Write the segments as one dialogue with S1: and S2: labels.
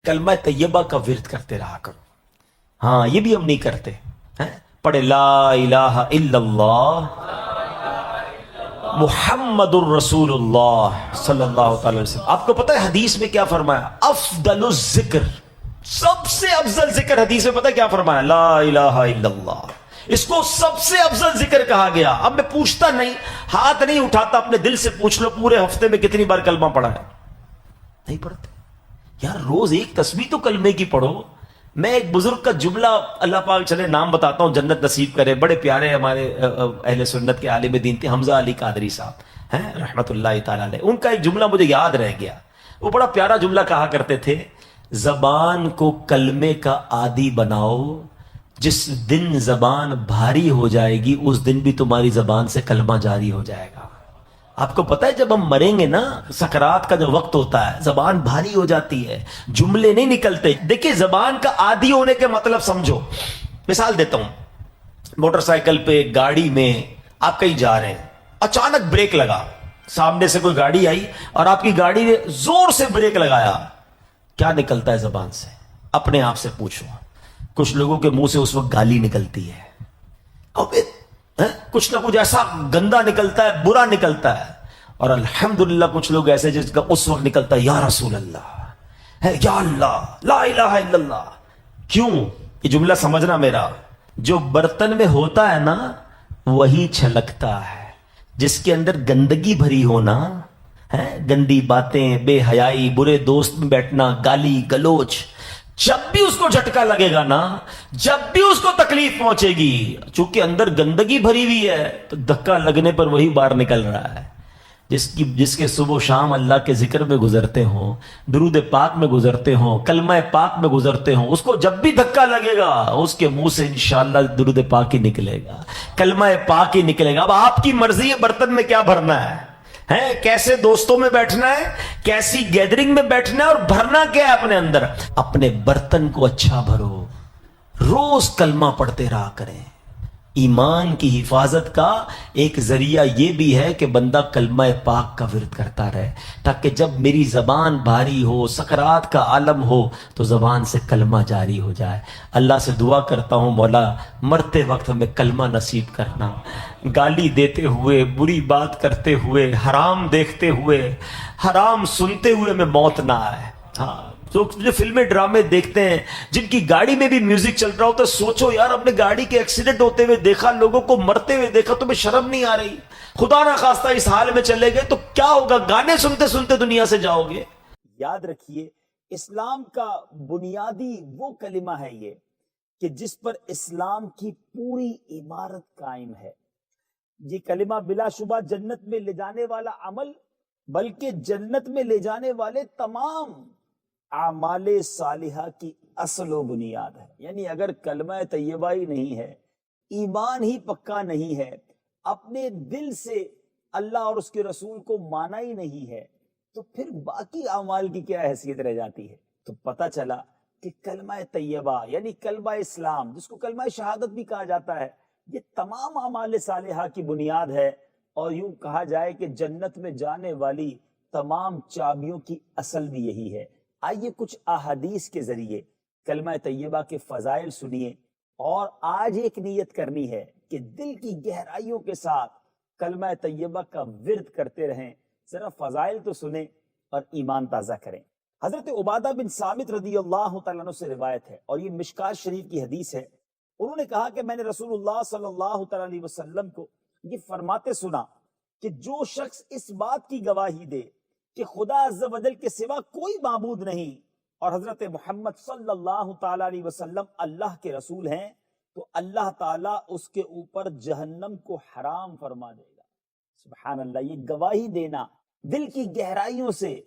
S1: کلمہ طیبہ کا ورد کرتے رہا کرو. ہاں یہ بھی ہم نہیں کرتے ہیں. پڑھے لا الہ الا اللہ محمد الرسول اللہ صلی اللہ تعالی وسلم. آپ کو پتہ ہے حدیث میں کیا فرمایا؟ افضل الذکر، سب سے افضل ذکر حدیث میں پتہ ہے کیا فرمایا؟ لا الہ الا اللہ. اس کو سب سے افضل ذکر کہا گیا. اب میں پوچھتا نہیں، ہاتھ نہیں اٹھاتا، اپنے دل سے پوچھ لو پورے ہفتے میں کتنی بار کلمہ پڑھا ہے؟ نہیں پڑھتے یار. روز ایک تسبیح تو کلمے کی پڑھو. میں ایک بزرگ کا جملہ، اللہ پاک چلے نام بتاتا ہوں، جنت نصیب کرے، بڑے پیارے ہمارے اہل سنت کے عالم دین تھے، حمزہ علی قادری صاحب ہیں رحمت اللہ تعالی علیہ. ان کا ایک جملہ مجھے یاد رہ گیا. وہ بڑا پیارا جملہ کہا کرتے تھے، زبان کو کلمے کا عادی بناؤ، جس دن زبان بھاری ہو جائے گی اس دن بھی تمہاری زبان سے کلمہ جاری ہو جائے گا. آپ کو پتہ ہے جب ہم مریں گے نا، سکرات کا جو وقت ہوتا ہے، زبان بھاری ہو جاتی ہے، جملے نہیں نکلتے. دیکھیں زبان کا عادی ہونے کے مطلب سمجھو. مثال دیتا ہوں، موٹر سائیکل پہ، گاڑی میں آپ کہیں جا رہے ہیں، اچانک بریک لگا، سامنے سے کوئی گاڑی آئی اور آپ کی گاڑی نے زور سے بریک لگایا، کیا نکلتا ہے زبان سے؟ اپنے آپ سے پوچھو. کچھ لوگوں کے منہ سے اس وقت گالی نکلتی ہے، کچھ نہ کچھ ایسا گندا نکلتا ہے، برا نکلتا ہے. اور الحمدللہ کچھ لوگ ایسے جس کا اس وقت نکلتا ہے یا رسول اللہ، یا اللہ، لا الہ الا اللہ. کیوں؟ یہ جملہ سمجھنا میرا. جو برتن میں ہوتا ہے نا وہی چھلکتا ہے. جس کے اندر گندگی بھری ہونا ہے، گندی باتیں، بے حیائی، برے دوست میں بیٹھنا، گالی گلوچ، جب بھی اس کو جھٹکا لگے گا نا، جب بھی اس کو تکلیف پہنچے گی، چونکہ اندر گندگی بھری ہوئی ہے تو دھکا لگنے پر وہی باہر نکل رہا ہے. جس کے صبح و شام اللہ کے ذکر میں گزرتے ہوں، درود پاک میں گزرتے ہوں، کلمہ پاک میں گزرتے ہوں، اس کو جب بھی دھکا لگے گا اس کے منہ سے انشاءاللہ درود پاک ہی نکلے گا، کلمہ پاک ہی نکلے گا. اب آپ کی مرضی ہے برتن میں کیا بھرنا ہے، کیسے دوستوں میں بیٹھنا ہے، کیسی گیدرنگ میں بیٹھنا ہے، اور بھرنا کیا ہے اپنے اندر. اپنے برتن کو اچھا بھرو، روز کلمہ پڑھتے رہا کریں. ایمان کی حفاظت کا ایک ذریعہ یہ بھی ہے کہ بندہ کلمہ پاک کا ورد کرتا رہے، تاکہ جب میری زبان بھاری ہو، سکرات کا عالم ہو، تو زبان سے کلمہ جاری ہو جائے. اللہ سے دعا کرتا ہوں مولا مرتے وقت ہمیں کلمہ نصیب کرنا. گالی دیتے ہوئے، بری بات کرتے ہوئے، حرام دیکھتے ہوئے، حرام سنتے ہوئے میں موت نہ آئے. ہاں جو فلمیں ڈرامے دیکھتے ہیں، جن کی گاڑی میں بھی میوزک چل رہا ہوتا ہے، سوچو یار اپنے گاڑی کے ایکسیڈنٹ ہوتے ہوئے دیکھا، لوگوں کو مرتے ہوئے دیکھا، تمہیں شرم نہیں آ رہی؟ خدا نہ خواستہ اس حال میں چلے گئے تو کیا ہوگا؟ گانے سنتے سنتے دنیا سے جاؤ گے. یاد رکھیے اسلام کا بنیادی وہ کلمہ ہے یہ کہ جس پر اسلام کی پوری عمارت قائم ہے. یہ کلمہ بلا شبہ جنت میں لے جانے والا عمل، بلکہ جنت میں لے جانے والے تمام اعمال صالحہ کی اصل و بنیاد ہے. یعنی اگر کلمہ طیبہ ہی نہیں ہے، ایمان ہی پکا نہیں ہے، اپنے دل سے اللہ اور اس کے رسول کو مانا ہی نہیں ہے، تو پھر باقی اعمال کی کیا حیثیت رہ جاتی ہے؟ تو پتہ چلا کہ کلمہ طیبہ یعنی کلمہ اسلام، جس کو کلمہ شہادت بھی کہا جاتا ہے، یہ تمام اعمال صالحہ کی بنیاد ہے. اور یوں کہا جائے کہ جنت میں جانے والی تمام چابیوں کی اصل بھی یہی ہے. آئیے کچھ احادیث کے ذریعے کلمہ طیبہ کے فضائل سنیے، اور آج ایک نیت کرنی ہے کہ دل کی گہرائیوں کے ساتھ کلمہ طیبہ کا ورد کرتے رہیں. ذرا فضائل تو سنیں اور ایمان تازہ کریں. حضرت عبادہ بن صامت رضی اللہ تعالیٰ عنہ سے روایت ہے، اور یہ مشکات شریف کی حدیث ہے. انہوں نے کہا کہ میں نے رسول اللہ صلی اللہ تعالیٰ علیہ وسلم کو یہ فرماتے سنا کہ جو شخص اس بات کی گواہی دے کہ خدا عز و جل کے سوا کوئی معبود نہیں اور حضرت محمد صلی اللہ تعالی علیہ وسلم اللہ کے رسول ہیں، تو اللہ تعالیٰ اس کے اوپر جہنم کو حرام فرما دے گا. سبحان اللہ. یہ گواہی دینا دل کی گہرائیوں سے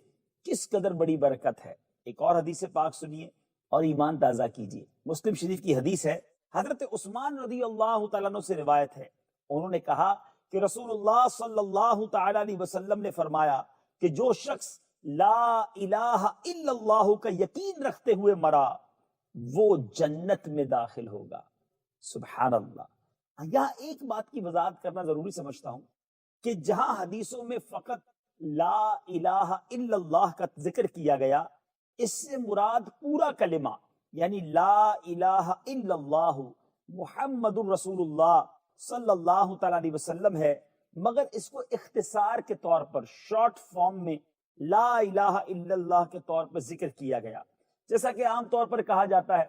S1: کس قدر بڑی برکت ہے. ایک اور حدیث پاک سنیے اور ایمان تازہ کیجیے. مسلم شریف کی حدیث ہے، حضرت عثمان رضی اللہ تعالیٰ عنہ سے روایت ہے. انہوں نے کہا کہ رسول اللہ صلی اللہ تعالی علیہ وسلم نے فرمایا کہ جو شخص لا الہ الا اللہ کا یقین رکھتے ہوئے مرا وہ جنت میں داخل ہوگا. سبحان اللہ. یہاں ایک بات کی وضاحت کرنا ضروری سمجھتا ہوں کہ جہاں حدیثوں میں فقط لا الہ الا اللہ کا ذکر کیا گیا،
S2: اس سے مراد پورا کلمہ یعنی لا الہ الا اللہ محمد الرسول اللہ صلی اللہ تعالی علیہ وسلم ہے، مگر اس کو اختصار کے طور پر شارٹ فارم میں لا الہ الا اللہ کے طور پر ذکر کیا گیا۔ جیسا کہ عام طور پر کہا جاتا ہے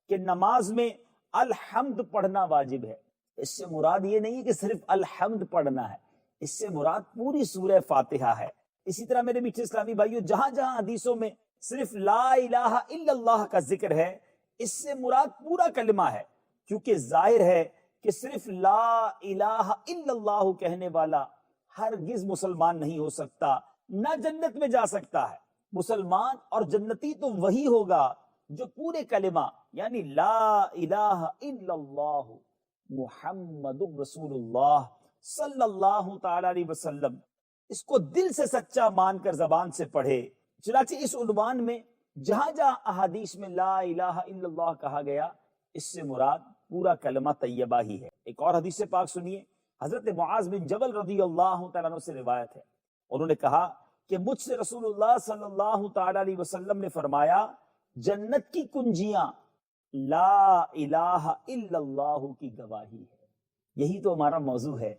S2: کہ نماز میں الحمد پڑھنا واجب ہے، اس سے مراد یہ نہیں ہے کہ صرف الحمد پڑھنا ہے، اس سے مراد پوری سورہ فاتحہ ہے۔ اسی طرح میرے میٹھے اسلامی بھائیوں، جہاں جہاں حدیثوں میں صرف لا الہ الا اللہ کا ذکر ہے، اس سے مراد پورا کلمہ ہے، کیونکہ ظاہر ہے کہ صرف لا الہ الا اللہ کہنے والا ہرگز مسلمان نہیں ہو سکتا، نہ جنت میں جا سکتا ہے۔ مسلمان اور جنتی تو وہی ہوگا جو پورے کلمہ یعنی لا الہ الا اللہ محمد رسول اللہ صلی اللہ تعالی علیہ وسلم اس کو دل سے سچا مان کر زبان سے پڑھے۔ چنانچہ اس عنوان میں جہاں جہاں احادیث میں لا الہ الا اللہ کہا گیا، اس سے مراد پورا کلمہ طیبہ ہی ہے۔ ایک اور حدیث پاک سنیے، حضرت معاذ بن جبل رضی اللہ تعالیٰ عنہ سے روایت ہے، انہوں نے کہا کہ مجھ سے رسول اللہ صلی اللہ تعالی علیہ وسلم نے فرمایا، جنت کی کنجیاں لا الہ الا اللہ کی گواہی ہے۔ یہی تو ہمارا موضوع ہے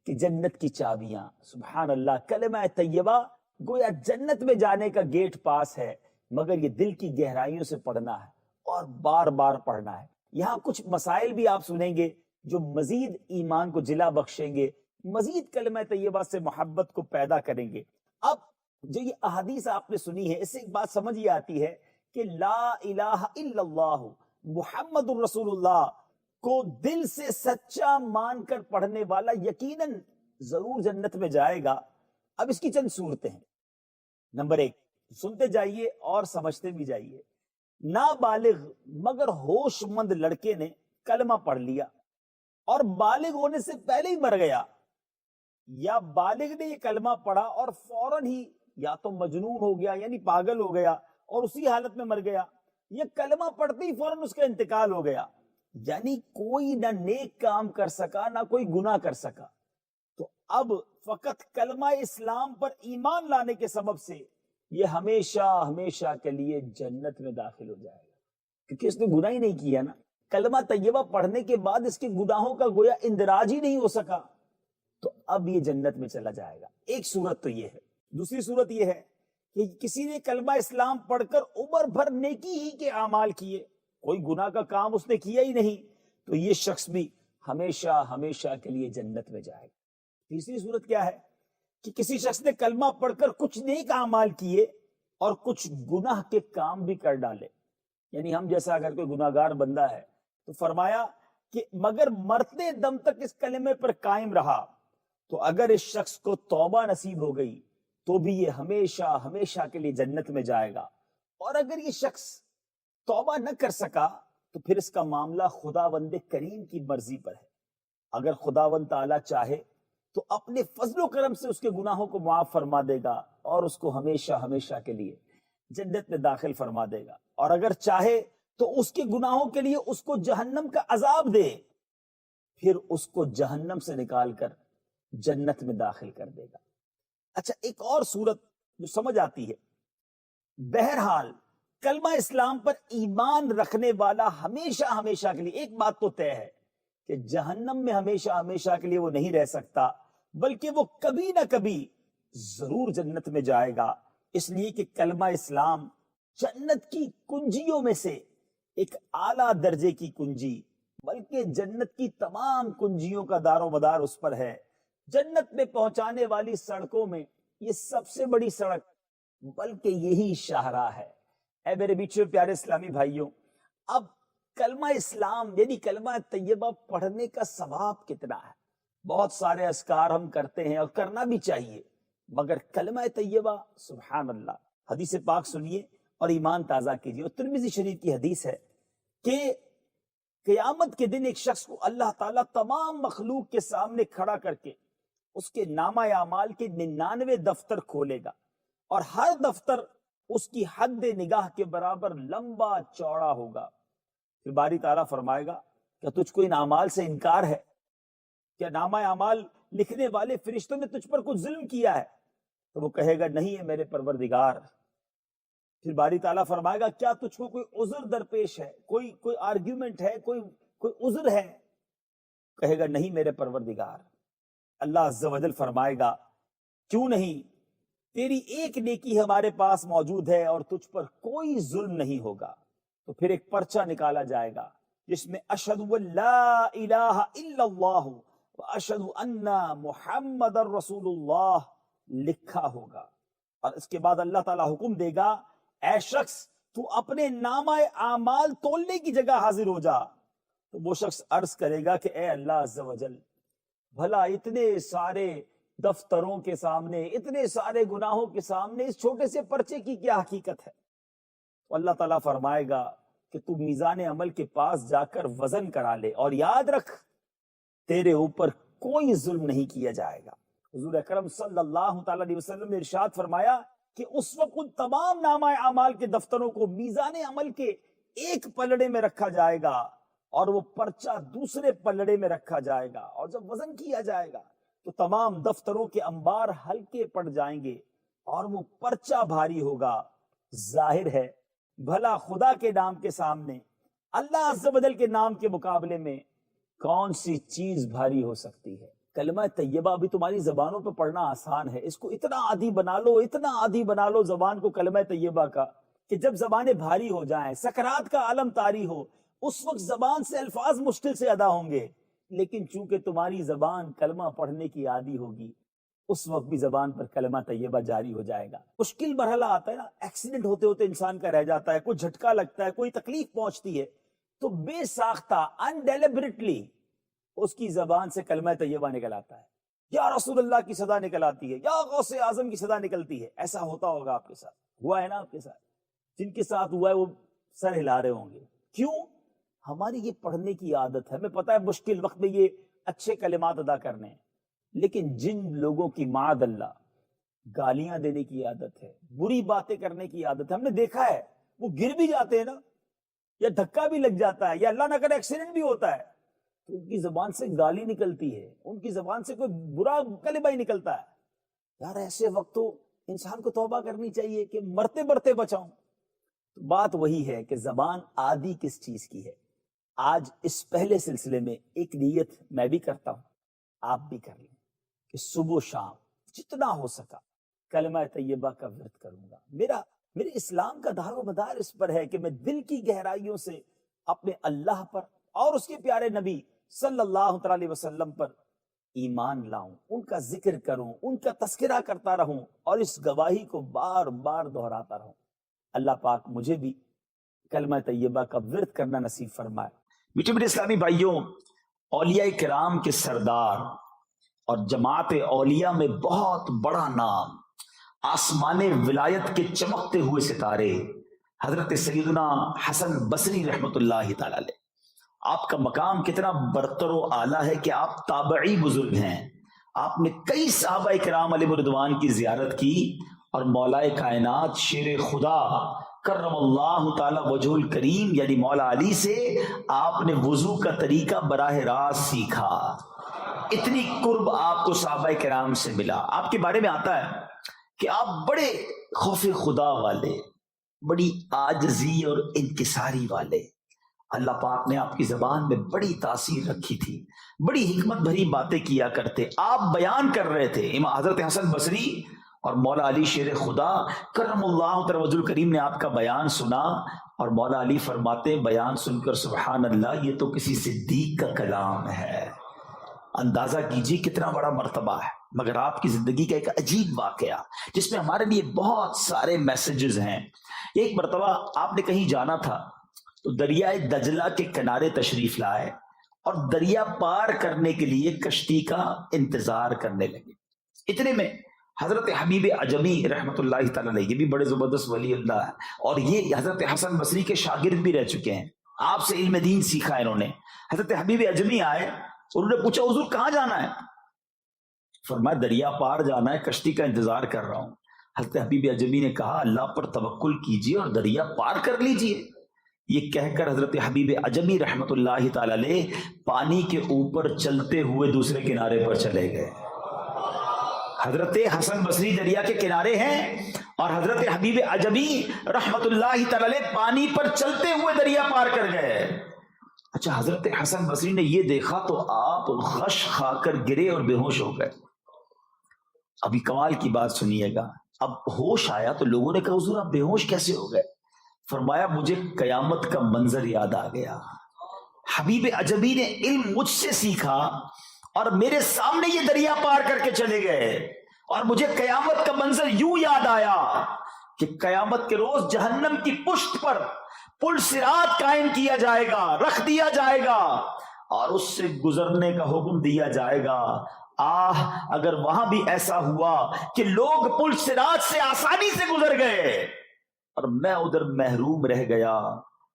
S2: کہ جنت کی چابیاں، سبحان اللہ، کلمہ طیبہ گویا جنت میں جانے کا گیٹ پاس ہے، مگر یہ دل کی گہرائیوں سے پڑھنا ہے اور بار بار پڑھنا ہے۔ یہاں کچھ مسائل بھی آپ سنیں گے جو مزید ایمان کو جلا بخشیں گے، مزید کلمہ طیبہ سے محبت کو پیدا کریں گے۔ اب جو یہ احادیث آپ نے سنی ہے، اس سے ایک بات سمجھ یہ آتی ہے کہ لا الہ الا اللہ محمد الرسول اللہ کو دل سے سچا مان کر پڑھنے والا یقیناً ضرور جنت میں جائے گا۔ اب اس کی چند صورتیں ہیں۔ نمبر ایک، سنتے جائیے اور سمجھتے بھی جائیے، نابالغ مگر ہوش مند لڑکے نے کلمہ پڑھ لیا اور بالغ ہونے سے پہلے ہی مر گیا، یا بالغ نے یہ کلمہ پڑھا اور فوراً ہی یا تو مجنون ہو گیا یعنی پاگل ہو گیا اور اسی حالت میں مر گیا، یہ کلمہ پڑھتے ہی فوراً اس کا انتقال ہو گیا، یعنی کوئی نہ نیک کام کر سکا نہ کوئی گناہ کر سکا، تو اب فقط کلمہ اسلام پر ایمان لانے کے سبب سے یہ ہمیشہ ہمیشہ کے لیے جنت میں داخل ہو جائے گا، کیونکہ اس نے گناہ ہی نہیں کیا نا۔ کلمہ طیبہ پڑھنے کے بعد اس کے گناہوں کا گویا اندراج ہی نہیں ہو سکا، تو اب یہ جنت میں چلا جائے گا۔ ایک صورت تو یہ ہے۔ دوسری صورت یہ ہے کہ کسی نے کلمہ اسلام پڑھ کر عمر بھر نیکی ہی کے اعمال کیے، کوئی گناہ کا کام اس نے کیا ہی نہیں، تو یہ شخص بھی ہمیشہ ہمیشہ کے لیے جنت میں جائے گا۔ تیسری صورت کیا ہے کہ کسی شخص نے کلمہ پڑھ کر کچھ نیک اعمال کیے اور کچھ گناہ کے کام بھی کر ڈالے، یعنی ہم جیسا اگر کوئی گناہگار بندہ ہے تو فرمایا کہ مگر مرتے دم تک اس کلمے پر قائم رہا، تو اگر اس شخص کو توبہ نصیب ہو گئی تو بھی یہ ہمیشہ ہمیشہ کے لیے جنت میں جائے گا، اور اگر یہ شخص توبہ نہ کر سکا تو پھر اس کا معاملہ خداوند کریم کی مرضی پر ہے۔ اگر خداوند تعالیٰ چاہے تو اپنے فضل و کرم سے اس کے گناہوں کو معاف فرما دے گا اور اس کو ہمیشہ ہمیشہ کے لیے جنت میں داخل فرما دے گا، اور اگر چاہے تو اس کے گناہوں کے لیے اس کو جہنم کا عذاب دے، پھر اس کو جہنم سے نکال کر جنت میں داخل کر دے گا۔ اچھا، ایک اور صورت جو سمجھ آتی ہے، بہرحال کلمہ اسلام پر ایمان رکھنے والا ہمیشہ ہمیشہ کے لیے، ایک بات تو طے ہے کہ جہنم میں ہمیشہ ہمیشہ کے لیے وہ نہیں رہ سکتا، بلکہ وہ کبھی نہ کبھی ضرور جنت میں جائے گا، اس لیے کہ کلمہ اسلام جنت کی کنجیوں میں سے ایک اعلیٰ درجے کی کنجی، بلکہ جنت کی تمام کنجیوں کا دار و مدار اس پر ہے۔ جنت میں پہنچانے والی سڑکوں میں یہ سب سے بڑی سڑک بلکہ یہی شاہراہ ہے۔ اے میرے بیچو پیارے اسلامی بھائیوں، اب کلمہ اسلام یعنی کلمہ طیبہ پڑھنے کا ثواب کتنا ہے؟ بہت سارے اذکار ہم کرتے ہیں اور کرنا بھی چاہیے، مگر کلمہ طیبہ سبحان اللہ، حدیث پاک سنیے اور ایمان تازہ کیجیے۔ اور ترمذی شریف کی حدیث ہے کہ قیامت کے دن ایک شخص کو اللہ تعالیٰ تمام مخلوق کے سامنے کھڑا کر کے اس کے نامہ اعمال کے 99 دفتر کھولے گا، اور ہر دفتر اس کی حد نگاہ کے برابر لمبا چوڑا ہوگا۔ پھر باری تعالیٰ فرمائے گا کہ تجھ کو ان اعمال سے انکار ہے؟ کیا نامہ اعمال لکھنے والے فرشتوں نے تجھ پر کچھ ظلم کیا ہے؟ تو وہ کہے گا نہیں ہے میرے پروردگار۔ پھر باری تعالیٰ فرمائے گا کیا تجھ کو کوئی عذر درپیش ہے، کوئی آرگیومنٹ ہے، کوئی عذر ہے؟ کہے گا نہیں میرے پروردگار۔ اللہ عز و جل فرمائے گا کیوں نہیں، تیری ایک نیکی ہمارے پاس موجود ہے اور تجھ پر کوئی ظلم نہیں ہوگا۔ تو پھر ایک پرچہ نکالا جائے گا جس میں اشہد ان لا الہ الا اللہ واشہد ان محمد رسول اللہ لکھا ہوگا، اور اس کے بعد اللہ تعالیٰ حکم دے گا اے شخص تو اپنے نامہ اعمال تولنے کی جگہ حاضر ہو جا۔ تو وہ شخص عرض کرے گا کہ اے اللہ عز و جل، بھلا اتنے سارے دفتروں کے سامنے، اتنے سارے گناہوں کے سامنے اس چھوٹے سے پرچے کی کیا حقیقت ہے؟ تو اللہ تعالیٰ فرمائے گا کہ تو میزان عمل کے پاس جا کر وزن کرا لے، اور یاد رکھ تیرے اوپر کوئی ظلم نہیں کیا جائے گا۔ حضور اکرم صلی اللہ تعالیٰ علیہ وسلم نے ارشاد فرمایا کہ اس وقت ان تمام نامہ اعمال کے دفتروں کو میزان عمل کے ایک پلڑے میں رکھا جائے گا اور وہ پرچہ دوسرے پلڑے میں رکھا جائے گا، اور جب وزن کیا جائے گا تو تمام دفتروں کے انبار ہلکے پڑ جائیں گے اور وہ پرچہ بھاری ہوگا۔ ظاہر ہے بھلا خدا کے نام کے سامنے اللہ عز و جل کے نام کے مقابلے میں کون سی چیز بھاری ہو سکتی ہے؟ کلمہ طیبہ بھی تمہاری زبانوں پہ پڑھنا آسان ہے، اس کو اتنا عادی بنا لو، اتنا عادی بنا لو زبان کو کلمہ طیبہ کا، کہ جب زبانیں بھاری ہو جائیں، سکرات کا عالم طاری ہو، اس وقت زبان سے الفاظ مشکل سے ادا ہوں گے، لیکن چونکہ تمہاری زبان کلمہ پڑھنے کی عادی ہوگی، اس وقت بھی زبان پر کلمہ طیبہ جاری ہو جائے گا۔ مشکل مرحلہ آتا ہے نا، ایکسیڈنٹ ہوتے ہوتے انسان کا رہ جاتا ہے، کوئی جھٹکا لگتا ہے، کوئی تکلیف پہنچتی ہے، تو بے ساختہ انڈیلیبریٹلی اس کی زبان سے کلمہ طیبہ نکل آتا ہے، یا رسول اللہ کی صدا نکل آتی ہے، یا غوث اعظم کی صدا نکلتی ہے۔ ایسا ہوتا ہوگا آپ کے ساتھ، ہوا ہے نا آپ کے ساتھ؟ جن کے ساتھ ہوا ہے وہ سر ہلا رہے ہوں گے۔ کیوں؟ ہماری یہ پڑھنے کی عادت ہے، ہمیں پتہ ہے مشکل وقت میں یہ اچھے کلمات ادا کرنے ہیں، لیکن جن لوگوں کی معاذ اللہ گالیاں دینے کی عادت ہے، بری باتیں کرنے کی عادت ہے، ہم نے دیکھا ہے وہ گر بھی جاتے ہیں نا، یا دھکا بھی لگ جاتا ہے، یا اللہ نہ کرے ایکسیڈنٹ بھی ہوتا ہے، تو ان کی زبان سے گالی نکلتی ہے، ان کی زبان سے کوئی برا کلمہ ہی نکلتا ہے۔ یار ایسے وقت تو انسان کو توبہ کرنی چاہیے کہ مرتے مرتے بچاؤں۔ تو بات وہی ہے کہ زبان عادی کس چیز کی ہے۔ آج اس پہلے سلسلے میں ایک نیت میں بھی کرتا ہوں، آپ بھی کر لیں، کہ صبح و شام جتنا ہو سکا کلمہ طیبہ کا ورد کروں گا۔ میرے اسلام کا دار و مدار اس پر ہے کہ میں دل کی گہرائیوں سے اپنے اللہ پر اور اس کے پیارے نبی صلی اللہ تعالی علیہ وسلم پر ایمان لاؤں، ان کا ذکر کروں، ان کا تذکرہ کرتا رہوں، اور اس گواہی کو بار بار دہراتا رہوں۔ اللہ پاک مجھے بھی کلمہ طیبہ کا ورد کرنا نصیب فرمائے۔
S1: میٹھے میٹھے اسلامی بھائیوں، اولیاء کرام کے سردار اور جماعت اولیاء میں بہت بڑا نام، آسمان ولایت کے چمکتے ہوئے ستارے حضرت سیدنا حسن بصری رحمۃ اللہ تعالی علیہ، آپ کا مقام کتنا برتر و اعلیٰ ہے کہ آپ تابعی بزرگ ہیں۔ آپ نے کئی صحابہ کرام علیہ رضوان کی زیارت کی، اور مولا کائنات شیر خدا کرم اللہ تعالی وجہ الکریم یعنی مولا علی سے آپ نے وضو کا طریقہ براہ راست سیکھا۔ اتنی قرب آپ کو صحابہ کرام سے ملا۔ آپ کے بارے میں آتا ہے کہ آپ بڑے خوف خدا والے، بڑی عاجزی اور انکساری والے، اللہ پاک نے آپ کی زبان میں بڑی تاثیر رکھی تھی، بڑی حکمت بھری باتیں کیا کرتے۔ آپ بیان کر رہے تھے، امام حضرت حسن بصری اور مولا علی شیر خدا کرم اللہ تعالی وجہ الکریم نے آپ کا بیان سنا، اور مولا علی فرماتے بیان سن کر سبحان اللہ، یہ تو کسی صدیق کا کلام ہے۔ اندازہ کیجیے کتنا بڑا مرتبہ ہے۔ مگر آپ کی زندگی کا ایک عجیب واقعہ جس میں ہمارے لیے بہت سارے میسیجز ہیں۔ ایک مرتبہ آپ نے کہیں جانا تھا تو دریائے دجلہ کے کنارے تشریف لائے اور دریا پار کرنے کے لیے کشتی کا انتظار کرنے لگے۔ اتنے میں حضرت حبیب عجمی رحمۃ اللہ تعالی علیہ، یہ بھی بڑے زبردست ولی اللہ ہے، اور یہ حضرت حسن بصری کے شاگرد بھی رہ چکے ہیں، آپ سے علم دین سیکھا انہوں نے۔ حضرت حبیب عجمی آئے، انہوں نے پوچھا حضور کہاں جانا ہے؟ فرمایا دریا پار جانا ہے، کشتی کا انتظار کر رہا ہوں۔ حضرت حبیب عجمی نے کہا اللہ پر توکل کیجیے اور دریا پار کر لیجیے۔ یہ کہہ کر حضرت حبیب عجمی رحمۃ اللہ تعالی علیہ پانی کے اوپر چلتے ہوئے دوسرے کنارے پر چلے گئے۔
S2: حضرت حسن بصری دریا کے کنارے ہیں اور حضرت حبیب عجبی رحمت اللہ تعالی علیہ پانی پر چلتے ہوئے دریا پار کر گئے. اچھا حضرت حسن بصری نے یہ دیکھا تو آپ غش کھا کر گرے اور بے ہوش ہو گئے. ابھی کمال کی بات سنیے گا. اب ہوش آیا تو لوگوں نے کہا حضور آپ بے ہوش کیسے ہو گئے؟ فرمایا مجھے قیامت کا منظر یاد آ گیا. حبیب عجبی نے علم مجھ سے سیکھا اور میرے سامنے یہ دریا پار کر کے چلے گئے اور مجھے قیامت کا منظر یوں یاد آیا کہ قیامت کے روز جہنم کی پشت پر پل صراط قائم کیا جائے گا، رکھ دیا جائے گا اور اس سے گزرنے کا حکم دیا جائے گا. اگر وہاں بھی ایسا ہوا کہ لوگ پل صراط سے آسانی سے گزر گئے اور میں ادھر محروم رہ گیا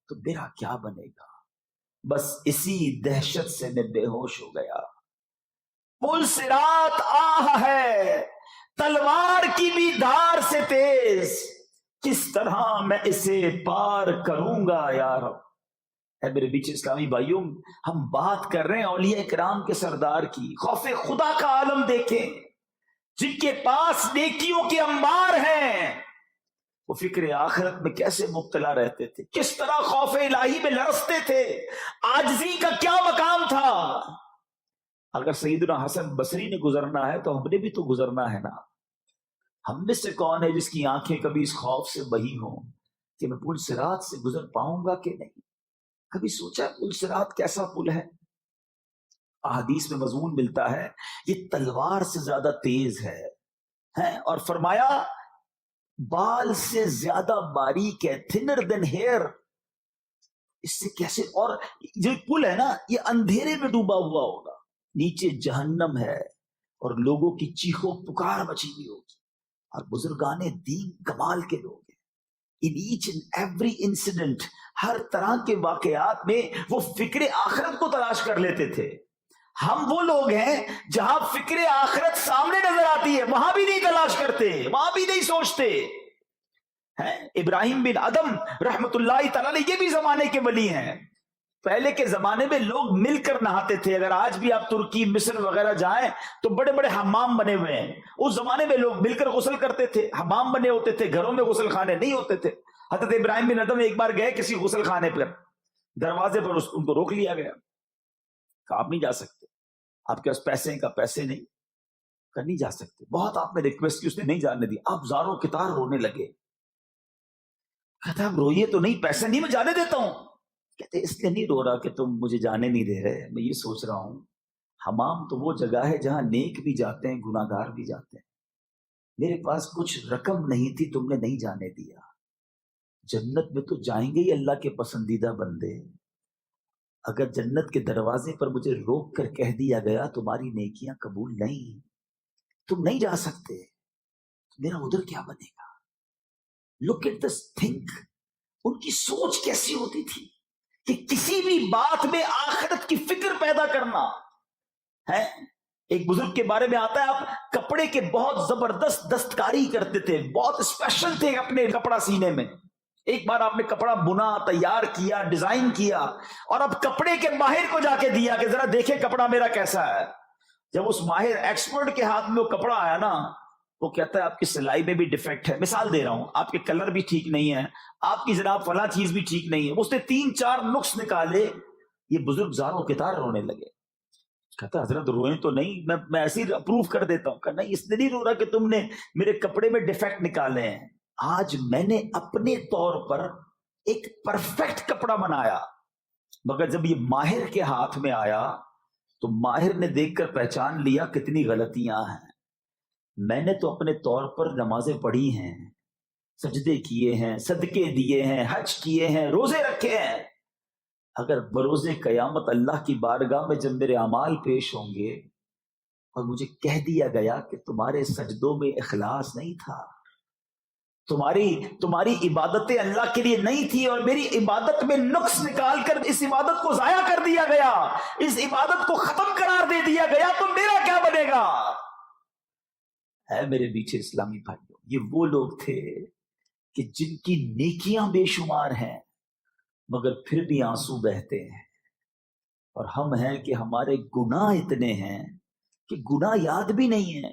S2: تو میرا کیا بنے گا؟ بس اسی دہشت سے میں بے ہوش ہو گیا. پل صراط ہے تلوار کی بھی دھار سے تیز، کس طرح میں اسے پار کروں گا یا رب. اے میرے بیچ اسلامی بھائیوں، ہم بات کر رہے ہیں اولیاء کرام کے سردار کی. خوف خدا کا عالم دیکھیں، جن کے پاس نیکیوں کے انبار ہیں وہ فکر آخرت میں کیسے مبتلا رہتے تھے، کس طرح خوف الہی میں لرزتے تھے، عاجزی کا کیا مقام تھا. اگر سیدنا حسن بصری نے گزرنا ہے تو ہم نے بھی تو گزرنا ہے نا. ہم میں سے کون ہے جس کی آنکھیں کبھی اس خوف سے بہی ہوں کہ میں پل صراط سے گزر پاؤں گا کہ نہیں؟ کبھی سوچا پل صراط کیسا پل ہے؟ احادیث میں مضمون ملتا ہے یہ تلوار سے زیادہ تیز ہے اور فرمایا بال سے زیادہ باریک ہے، thinner than hair. اس سے کیسے؟ اور جو پل ہے نا یہ اندھیرے میں ڈوبا ہوا ہوگا، نیچے جہنم ہے اور لوگوں کی چیخو پکار مچی ہوئی ہوگی اور بزرگان دین کمال کے لوگ ہیں. ان ایچ اینڈ ایوری انسیڈنٹ، ہر طرح کے واقعات میں وہ فکر آخرت کو تلاش کر لیتے تھے. ہم وہ لوگ ہیں جہاں فکر آخرت سامنے نظر آتی ہے وہاں بھی نہیں تلاش کرتے، وہاں بھی نہیں سوچتے. ابراہیم بن ادم رحمت اللہ تعالی یہ بھی زمانے کے ولی ہیں. پہلے کے زمانے میں لوگ مل کر نہاتے تھے. اگر آج بھی آپ ترکی مصر وغیرہ جائیں تو بڑے بڑے حمام بنے ہوئے ہیں. اس زمانے میں لوگ مل کر غسل کرتے تھے، حمام بنے ہوتے تھے، گھروں میں غسل خانے نہیں ہوتے تھے. حضرت ابراہیم بن ادم ایک بار گئے کسی غسل خانے پر، دروازے پر ان کو روک لیا گیا، کہ آپ نہیں جا سکتے، آپ کے پاس پیسے ہیں؟ کا پیسے نہیں، کہ نہیں جا سکتے. بہت آپ نے ریکویسٹ کی، اس نے نہیں جانے دی. آپ زاروں کتار رونے لگے. کہتا آپ روئیے تو نہیں، پیسے نہیں، میں جانے دیتا ہوں. کہتے اس لیے نہیں رو رہا کہ تم مجھے جانے نہیں دے رہے، میں یہ سوچ رہا ہوں حمام تو وہ جگہ ہے جہاں نیک بھی جاتے ہیں، گناہگار بھی جاتے ہیں. میرے پاس کچھ رقم نہیں تھی، تم نے نہیں جانے دیا. جنت میں تو جائیں گے ہی اللہ کے پسندیدہ بندے. اگر جنت کے دروازے پر مجھے روک کر کہہ دیا گیا تمہاری نیکیاں قبول نہیں، تم نہیں جا سکتے، تو میرا ادھر کیا بنے گا؟ Look at this think. ان کی سوچ کیسی ہوتی تھی کہ کسی بھی بات میں آخرت کی فکر پیدا کرنا ہے. ایک بزرگ کے بارے میں آتا ہے آپ کپڑے کے بہت زبردست دستکاری کرتے تھے، بہت اسپیشل تھے اپنے کپڑا سینے میں. ایک بار آپ نے کپڑا بنا، تیار کیا، ڈیزائن کیا اور اب کپڑے کے ماہر کو جا کے دیا کہ ذرا دیکھیں کپڑا میرا کیسا ہے. جب اس ماہر ایکسپرٹ کے ہاتھ میں وہ کپڑا آیا نا، وہ کہتا ہے آپ کی سلائی میں بھی ڈیفیکٹ ہے، مثال دے رہا ہوں، آپ کے کلر بھی ٹھیک نہیں ہے، آپ کی جناب فلاں چیز بھی ٹھیک نہیں ہے. اس نے 3-4 نقص نکالے. یہ بزرگ زاروں کے تار رونے لگے. کہتا حضرت روئیں تو نہیں، میں ایسے ہی اپروو کر دیتا ہوں. کہ نہیں، اس نے نہیں رو رہا کہ تم نے میرے کپڑے میں ڈیفیکٹ نکالے ہیں. آج میں نے اپنے طور پر ایک پرفیکٹ کپڑا بنایا، مگر جب یہ ماہر کے ہاتھ میں آیا تو ماہر نے دیکھ کر پہچان لیا کتنی غلطیاں ہیں. میں نے تو اپنے طور پر نمازیں پڑھی ہیں، سجدے کیے ہیں، صدقے دیے ہیں، حج کیے ہیں، روزے رکھے ہیں. اگر بروز قیامت اللہ کی بارگاہ میں جب میرے اعمال پیش ہوں گے اور مجھے کہہ دیا گیا کہ تمہارے سجدوں میں اخلاص نہیں تھا، تمہاری عبادتیں اللہ کے لیے نہیں تھی اور میری عبادت میں نقص نکال کر اس عبادت کو ضائع کر دیا گیا، اس عبادت کو ختم قرار دے دیا گیا، تو میرا کیا بنے گا؟ اے میرے بیچ اسلامی بھائیوں، یہ وہ لوگ تھے کہ جن کی نیکیاں بے شمار ہیں مگر پھر بھی آنسو بہتے ہیں. اور ہم ہیں کہ ہمارے گناہ اتنے ہیں کہ گناہ یاد بھی نہیں ہیں.